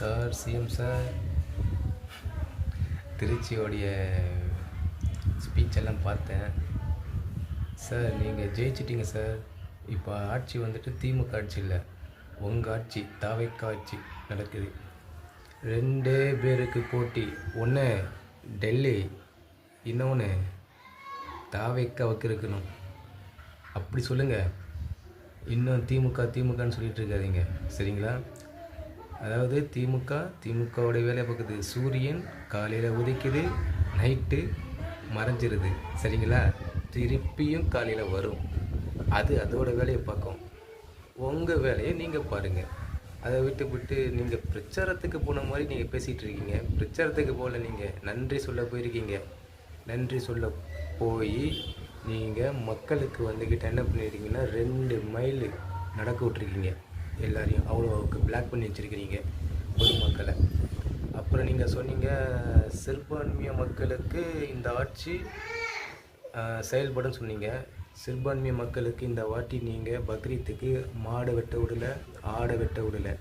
Sir, CM sir, திருச்சியோடைய speech எல்லாம் பார்த்தேன் sir. நீங்கள் ஜெயிச்சிட்டிங்க சார். இப்போ ஆட்சி வந்துட்டு திமுக ஆட்சி இல்லை, உங்கள் ஆட்சி, தாவைக்கா ஆட்சி நடக்குது. 2 பேருக்கு போட்டி. ஒன்று டெல்லி, இன்னொன்று தாவைக்காவுக்கு இருக்கணும். அப்படி சொல்லுங்கள். இன்னும் திமுகன்னு சொல்லிட்டு இருக்காதீங்க, சரிங்களா? அதாவது திமுகவுடைய வேலையை பார்க்குது. சூரியன் காலையில் உதிக்குது, நைட்டு மறைஞ்சிருது, சரிங்களா? திருப்பியும் காலையில் வரும். அதோட வேலையை பார்க்கும். உங்கள் வேலையை நீங்கள் பாருங்கள். அதை விட்டு நீங்கள் பிரச்சாரத்துக்கு போன மாதிரி நீங்கள் பேசிகிட்டு இருக்கீங்க. பிரச்சாரத்துக்கு போகல, நீங்கள் நன்றி சொல்ல போயிருக்கீங்க. நன்றி சொல்ல போய் நீங்கள் மக்களுக்கு வந்துக்கிட்ட என்ன பண்ணியிருக்கீங்கன்னா 2 மைல் நடக்க விட்ருக்கீங்க. எல்லாரையும் அவ்வளோவுக்கு பிளாக் பண்ணி வச்சுருக்கிறீங்க பொதுமக்களை. அப்புறம் நீங்கள் சொன்னீங்க சிறுபான்மைய மக்களுக்கு இந்த ஆட்சி செயல்படும் சொன்னீங்க. சிறுபான்மைய மக்களுக்கு இந்த வாட்டி நீங்கள் பக்ரீத்துக்கு மாடை வெட்ட விடல, ஆடை வெட்ட விடலை,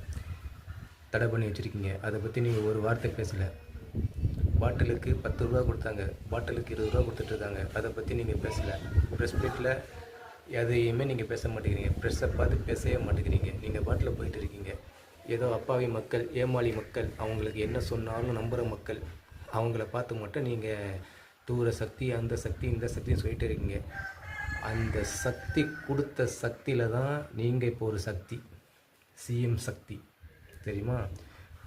தடை பண்ணி வச்சுருக்கீங்க. அதை பற்றி நீங்கள் ஒரு வார்த்தை பேசலை. பாட்டிலுக்கு 10 ரூபா கொடுத்தாங்க, பாட்டிலுக்கு 20 ரூபா கொடுத்துட்ருக்காங்க. அதை பற்றி நீங்கள் பேசலை. ப்ரெஸ் மீட்டில் எதையுமே நீங்கள் பேச மாட்டேங்கிறீங்க. ப்ரெஸ்ஸை பார்த்து பேசவே மாட்டேங்கிறீங்க. நீங்கள் பாட்டில் போயிட்டு இருக்கீங்க. ஏதோ அப்பாவி மக்கள், ஏமாளி மக்கள், அவங்களுக்கு என்ன சொன்னாலும் நம்புகிற மக்கள், அவங்கள பார்த்து மட்டும் நீங்கள் தூர சக்தி, அந்த சக்தி, இந்த சக்தின்னு சொல்லிட்டு இருக்கீங்க. அந்த சக்தி கொடுத்த சக்தியில் தான் நீங்கள் இப்போ ஒரு சக்தி, சிஎம் சக்தி, தெரியுமா?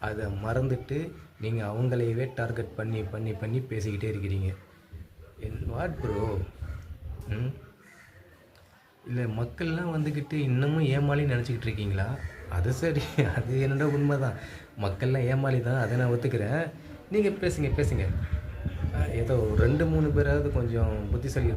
அதை மறந்துட்டு நீங்கள் அவங்களையவே டார்கெட் பண்ணி பேசிக்கிட்டே இருக்கிறீங்க. What bro? இல்லை, மக்கள்லாம் வந்துக்கிட்டு இன்னமும் ஏமாளின்னு நினச்சிக்கிட்டு இருக்கீங்களா? அது சரி, அது என்னோட உண்மை தான். மக்கள்லாம் ஏமாளி தான், அதை நான் ஒத்துக்கிறேன். நீங்கள் பேசுங்க. ஏதோ 2-3 பேராவது கொஞ்சம் புத்திசாலி